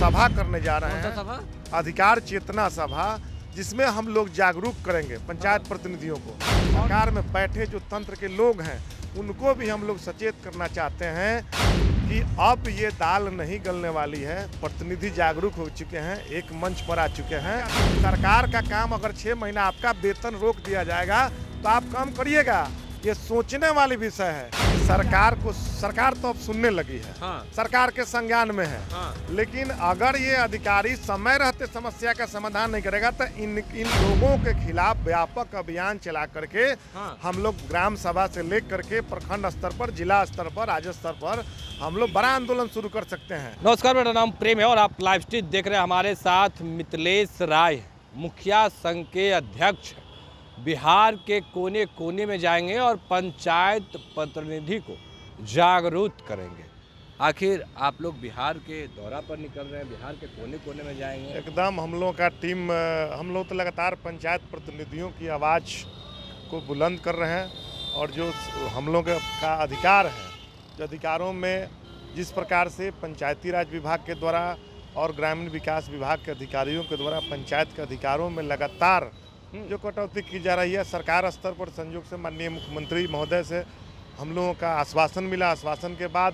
सभा करने जा रहे हैं, सभा? अधिकार चेतना सभा, जिसमें हम लोग जागरूक करेंगे पंचायत प्रतिनिधियों को। सरकार में बैठे जो तंत्र के लोग हैं उनको भी हम लोग सचेत करना चाहते हैं कि अब ये दाल नहीं गलने वाली है। प्रतिनिधि जागरूक हो चुके हैं, एक मंच पर आ चुके हैं। सरकार का काम अगर 6 महीना आपका वेतन रोक दिया जाएगा तो आप काम करिएगा, ये सोचने वाली विषय है। सरकार तो अब सुनने लगी है, हाँ। सरकार के संज्ञान में है, हाँ। लेकिन अगर ये अधिकारी समय रहते समस्या का समाधान नहीं करेगा तो इन लोगों के खिलाफ व्यापक अभियान चला करके हाँ। हम लोग ग्राम सभा से लेकर के प्रखंड स्तर पर, जिला स्तर पर, राज्य स्तर पर हम लोग बड़ा आंदोलन शुरू कर सकते हैं। नमस्कार, मेरा नाम प्रेम है और आप लाइव स्ट्रीट देख रहे हैं। हमारे साथ मिथिलेश राय, मुखिया संघ के अध्यक्ष, बिहार के कोने कोने में जाएंगे और पंचायत प्रतिनिधि को जागरूक करेंगे। आखिर आप लोग बिहार के दौरा पर निकल रहे हैं, बिहार के कोने कोने में जाएंगे। एकदम हम लोगों का टीम, हम लोग तो लगातार पंचायत प्रतिनिधियों की आवाज़ को बुलंद कर रहे हैं और जो हम लोग का अधिकार है, जो अधिकारों में जिस प्रकार से पंचायती राज विभाग के द्वारा और ग्रामीण विकास विभाग के अधिकारियों के द्वारा पंचायत के अधिकारों में लगातार जो कटौती की जा रही है, सरकार स्तर पर संयोग से माननीय मुख्यमंत्री महोदय से हम लोगों का आश्वासन मिला। आश्वासन के बाद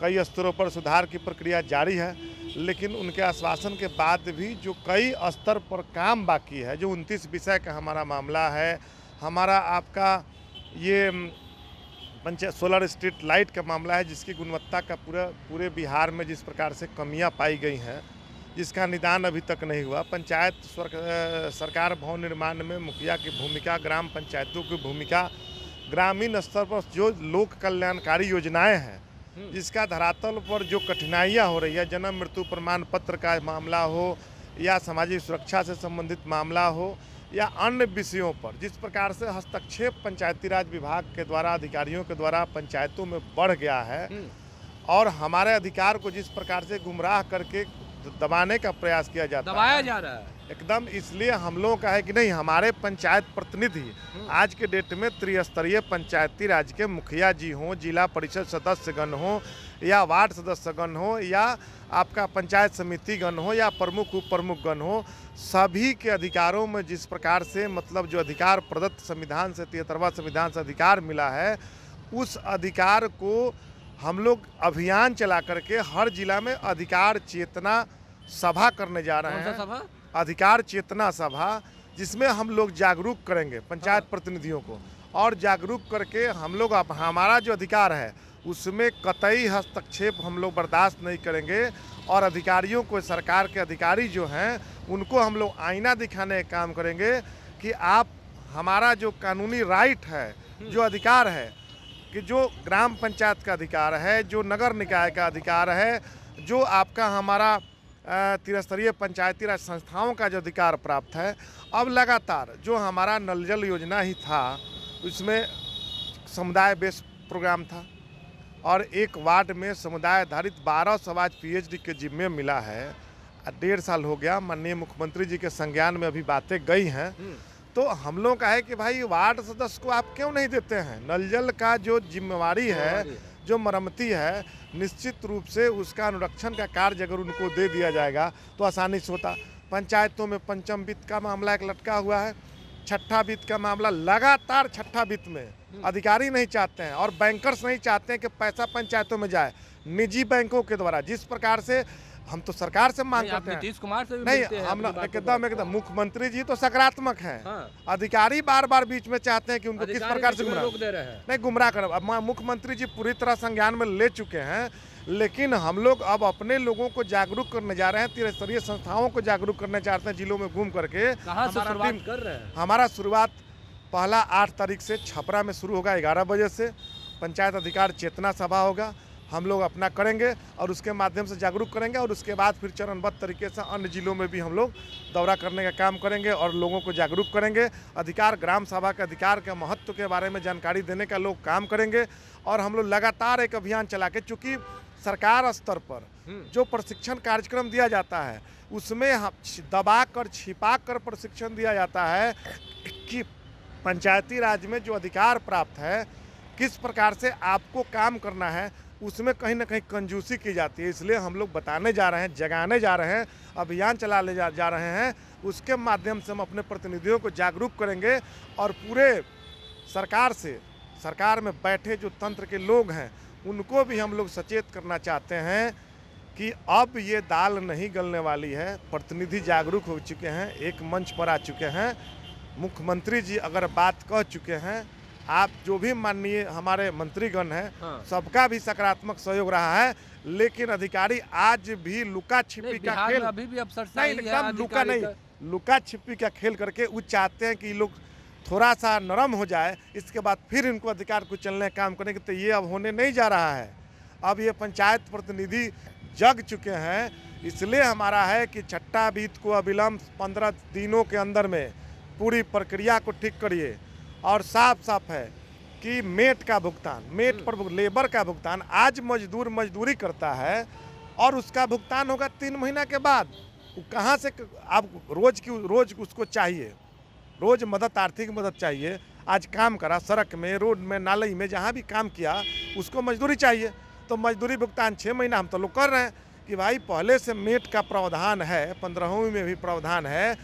कई स्तरों पर सुधार की प्रक्रिया जारी है, लेकिन उनके आश्वासन के बाद भी जो कई स्तर पर काम बाकी है, जो 29 विषय का हमारा मामला है, हमारा आपका ये पंचायत सोलर स्ट्रीट लाइट का मामला है, जिसकी गुणवत्ता का पूरे बिहार में जिस प्रकार से कमियां पाई गई हैं, जिसका निदान अभी तक नहीं हुआ। पंचायत सरकार भवन निर्माण में मुखिया की भूमिका, ग्राम पंचायतों की भूमिका, ग्रामीण स्तर पर जो लोक कल्याणकारी योजनाएं हैं, जिसका धरातल पर जो कठिनाइयां हो रही है, जन्म मृत्यु प्रमाण पत्र का मामला हो या सामाजिक सुरक्षा से संबंधित मामला हो या अन्य विषयों पर जिस प्रकार से हस्तक्षेप पंचायती राज विभाग के द्वारा, अधिकारियों के द्वारा पंचायतों में बढ़ गया है और हमारे अधिकार को जिस प्रकार से गुमराह करके दबाने का प्रयास किया जाता है, दबाया जा रहा है एकदम। इसलिए हम लोगों का है कि नहीं, हमारे पंचायत प्रतिनिधि आज के डेट में त्रिस्तरीय पंचायती राज के मुखिया जी हों, जिला परिषद सदस्यगण हो या वार्ड सदस्यगण हो या आपका पंचायत समिति गण हो या प्रमुख उप प्रमुख गण हो, सभी के अधिकारों में जिस प्रकार से मतलब जो अधिकार प्रदत्त संविधान से 73वां संविधान से अधिकार मिला है, उस अधिकार को हम लोग अभियान चला करके हर जिला में अधिकार चेतना सभा करने जा रहे हैं। सभा? अधिकार चेतना सभा, जिसमें हम लोग जागरूक करेंगे पंचायत प्रतिनिधियों को और जागरूक करके हम लोग हमारा जो अधिकार है उसमें कतई हस्तक्षेप हम लोग बर्दाश्त नहीं करेंगे और अधिकारियों को, सरकार के अधिकारी जो हैं उनको हम लोग आईना दिखाने का काम करेंगे कि आप हमारा जो कानूनी राइट है, जो अधिकार है, कि जो ग्राम पंचायत का अधिकार है, जो नगर निकाय का अधिकार है, जो आपका हमारा त्रिस्तरीय पंचायती राज संस्थाओं का जो अधिकार प्राप्त है, अब लगातार जो हमारा नल जल योजना ही था उसमें समुदाय बेस्ड प्रोग्राम था और एक वार्ड में समुदाय आधारित 12 समाज PhD के जिम्मे मिला है। 1.5 साल हो गया, माननीय मुख्यमंत्री जी के संज्ञान में अभी बातें गई हैं, तो हम लोग का है कि भाई वार्ड सदस्य को आप क्यों नहीं देते हैं? नल जल का जो जिम्मेवारी है, जो मरम्मती है, निश्चित रूप से उसका अनुरक्षण का कार्य अगर उनको दे दिया जाएगा तो आसानी से होता। पंचायतों में पंचम वित्त का मामला एक लटका हुआ है, छठा वित्त का मामला, लगातार छठा वित्त में अधिकारी नहीं चाहते हैं और बैंकर्स नहीं चाहते हैं कि पैसा पंचायतों में जाए। निजी बैंकों के द्वारा जिस प्रकार से हम तो सरकार से मांग करते हैं, नीतीश कुमार से भी नहीं, हम एकदम मुख्यमंत्री जी तो सकारात्मक हैं। अधिकारी बार बार बीच में चाहते हैं कि उनको किस प्रकार से रोक दे रहे हैं, नहीं गुमराह कर। अब मुख्यमंत्री जी पूरी तरह संज्ञान में ले चुके हैं, लेकिन हम लोग अब अपने लोगों को जागरूक करने जा रहे हैं, त्रिस्तरीय संस्थाओं को जागरूक करने चाहते हैं, जिलों में घूम करके। कहाँ से शुरुआत कर रहे हैं? हमारा शुरुआत पहला 8 तारीख से छपरा में शुरू होगा, 11 बजे से पंचायत अधिकार चेतना सभा होगा। हम लोग अपना करेंगे और उसके माध्यम से जागरूक करेंगे और उसके बाद फिर चरणबद्ध तरीके से अन्य जिलों में भी हम लोग दौरा करने का काम करेंगे और लोगों को जागरूक करेंगे। अधिकार ग्राम सभा के अधिकार के महत्व के बारे में जानकारी देने का लोग काम करेंगे और हम लोग लगातार एक अभियान चला के, चूँकि सरकार स्तर पर जो प्रशिक्षण कार्यक्रम दिया जाता है उसमें दबा कर छिपा कर प्रशिक्षण दिया जाता है कि पंचायती राज में जो अधिकार प्राप्त है किस प्रकार से आपको काम करना है, उसमें कहीं ना कहीं कंजूसी की जाती है। इसलिए हम लोग बताने जा रहे हैं, जगाने जा रहे हैं, अभियान चलाने जा रहे हैं। उसके माध्यम से हम अपने प्रतिनिधियों को जागरूक करेंगे और पूरे सरकार में बैठे जो तंत्र के लोग हैं उनको भी हम लोग सचेत करना चाहते हैं कि अब ये दाल नहीं गलने वाली है। प्रतिनिधि जागरूक हो चुके हैं, एक मंच पर आ चुके हैं। मुख्यमंत्री जी अगर बात कह चुके हैं, आप जो भी माननीय हमारे मंत्रीगण हैं, सबका भी सकारात्मक सहयोग रहा है, लेकिन अधिकारी आज भी लुका छिपी का खेल, अभी भी अफसर लुका छिपी का खेल करके वो चाहते हैं कि लोग थोड़ा सा नरम हो जाए, इसके बाद फिर इनको अधिकार को चलने काम करेंगे। तो ये अब होने नहीं जा रहा है। अब ये पंचायत प्रतिनिधि जग चुके हैं। इसलिए हमारा है कि छठा वित्त को अविलंब 15 दिनों के अंदर में पूरी प्रक्रिया को ठीक करिए। और साफ है कि मेट का भुगतान, मेट पर लेबर का भुगतान, आज मजदूर मजदूरी करता है और उसका भुगतान होगा 3 महीना के बाद। वो कहाँ से आप रोज उसको चाहिए, रोज मदद, आर्थिक मदद चाहिए। आज काम करा सड़क में, रोड में, नाली में, जहाँ भी काम किया उसको मजदूरी चाहिए। तो मजदूरी भुगतान 6 महीना हम तो लोग कर रहे हैं कि भाई पहले से मेट का प्रावधान है, 15वीं में भी प्रावधान है,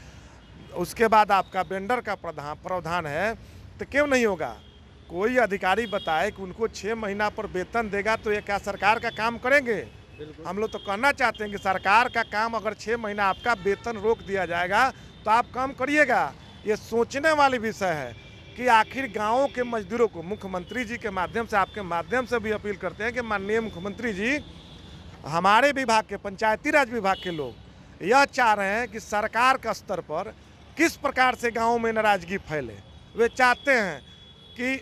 उसके बाद आपका वेंडर का प्रावधान है, तो क्यों नहीं होगा? कोई अधिकारी बताए कि उनको 6 महीना पर वेतन देगा तो ये क्या सरकार का काम करेंगे? हम लोग तो कहना चाहते हैं कि सरकार का काम अगर 6 महीना आपका वेतन रोक दिया जाएगा तो आप काम करिएगा। ये सोचने वाली विषय है कि आखिर गाँवों के मजदूरों को मुख्यमंत्री जी के माध्यम से, आपके माध्यम से भी अपील करते हैं कि माननीय मुख्यमंत्री जी, हमारे विभाग के, पंचायती राज विभाग के लोग यह चाह रहे हैं कि सरकार के स्तर पर किस प्रकार से गाँव में नाराजगी फैले। वे चाहते हैं कि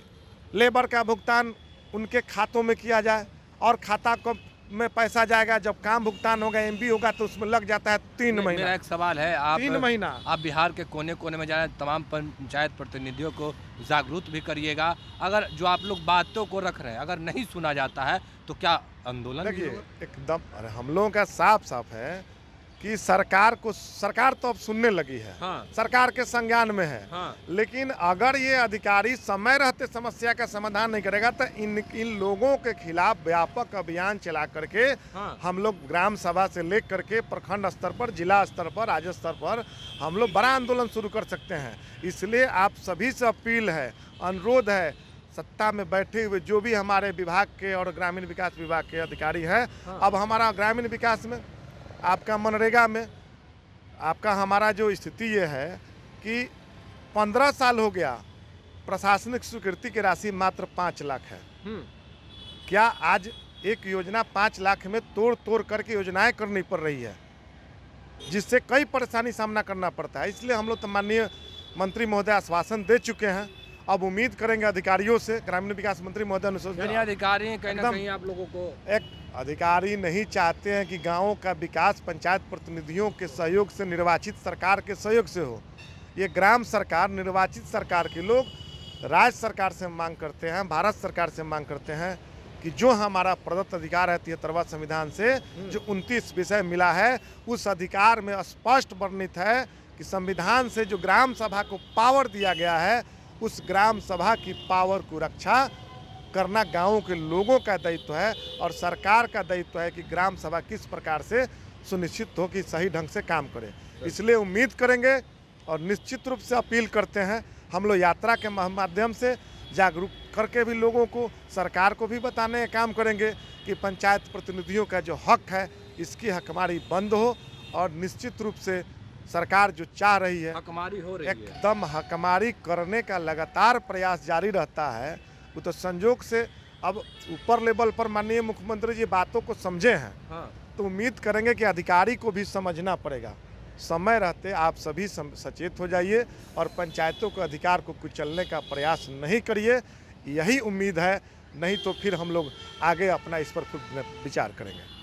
लेबर का भुगतान उनके खातों में किया जाए और खाता को में पैसा जाएगा, जब काम भुगतान होगा, एमबी होगा, तो उसमें लग जाता है 3 महीना। मेरा एक सवाल है, आप 3 महीना आप बिहार के कोने कोने में जाए, तमाम पंचायत प्रतिनिधियों को जागरूक भी करिएगा। अगर जो आप लोग बातों को रख रहे हैं अगर नहीं सुना जाता है तो क्या आंदोलन? देखिए एकदम, अरे हम लोगों का साफ है कि सरकार तो अब सुनने लगी है। सरकार के संज्ञान में है। लेकिन अगर ये अधिकारी समय रहते समस्या का समाधान नहीं करेगा तो इन लोगों के खिलाफ व्यापक अभियान चला करके हम लोग ग्राम सभा से लेकर के प्रखंड स्तर पर, जिला स्तर पर, राज्य स्तर पर हम लोग बड़ा आंदोलन शुरू कर सकते हैं। इसलिए आप सभी से अपील है, अनुरोध है, सत्ता में बैठे हुए जो भी हमारे विभाग के और ग्रामीण विकास विभाग के अधिकारी हैं, अब हमारा ग्रामीण विकास में, आपका मनरेगा में, आपका हमारा जो स्थिति ये है कि 15 साल हो गया, प्रशासनिक स्वीकृति की राशि मात्र 5 लाख है। क्या आज एक योजना 5 लाख में तोड़ करके योजनाएं करनी पड़ रही है, जिससे कई परेशानी सामना करना पड़ता है। इसलिए हम लोग तो माननीय मंत्री महोदय आश्वासन दे चुके हैं। अब उम्मीद करेंगे अधिकारियों से, ग्रामीण विकास मंत्री महोदय अधिकारी कहीं ना कहीं आप लोगों को, एक अधिकारी नहीं चाहते हैं कि गाँवों का विकास पंचायत प्रतिनिधियों के सहयोग से, निर्वाचित सरकार के सहयोग से हो। ये ग्राम सरकार, निर्वाचित सरकार के लोग राज्य सरकार से मांग करते हैं, भारत सरकार से मांग करते हैं कि जो हमारा प्रदत्त अधिकार है 73वां संविधान से जो 29 विषय मिला है, उस अधिकार में स्पष्ट वर्णित है कि संविधान से जो ग्राम सभा को पावर दिया गया है, उस ग्राम सभा की पावर को रक्षा करना गाँवों के लोगों का दायित्व है और सरकार का दायित्व है कि ग्राम सभा किस प्रकार से सुनिश्चित हो कि सही ढंग से काम करे। इसलिए उम्मीद करेंगे और निश्चित रूप से अपील करते हैं, हम लोग यात्रा के माध्यम से जागरूक करके भी लोगों को, सरकार को भी बताने का काम करेंगे कि पंचायत प्रतिनिधियों का जो हक है इसकी हकमारी बंद हो और निश्चित रूप से सरकार जो चाह रही है, हकमारी हो रही है, एकदम हकमारी करने का लगातार प्रयास जारी रहता है। वो तो संजोग से अब ऊपर लेवल पर माननीय मुख्यमंत्री जी बातों को समझे हैं। तो उम्मीद करेंगे कि अधिकारी को भी समझना पड़ेगा। समय रहते आप सभी सचेत हो जाइए और पंचायतों के अधिकार को कुचलने का प्रयास नहीं करिए, यही उम्मीद है। नहीं तो फिर हम लोग आगे अपना इस पर खुद विचार करेंगे।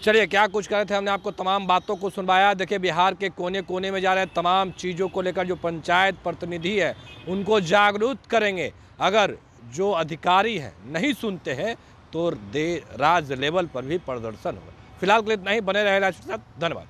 चलिए, क्या कुछ कह रहे थे, हमने आपको तमाम बातों को सुनवाया। देखिए, बिहार के कोने कोने में जा रहे तमाम चीज़ों को लेकर जो पंचायत प्रतिनिधि है उनको जागरूक करेंगे। अगर जो अधिकारी हैं नहीं सुनते हैं तो राज्य लेवल पर भी प्रदर्शन होगा। फिलहाल के लिए इतना ही, बने रहे राज्य के साथ। धन्यवाद।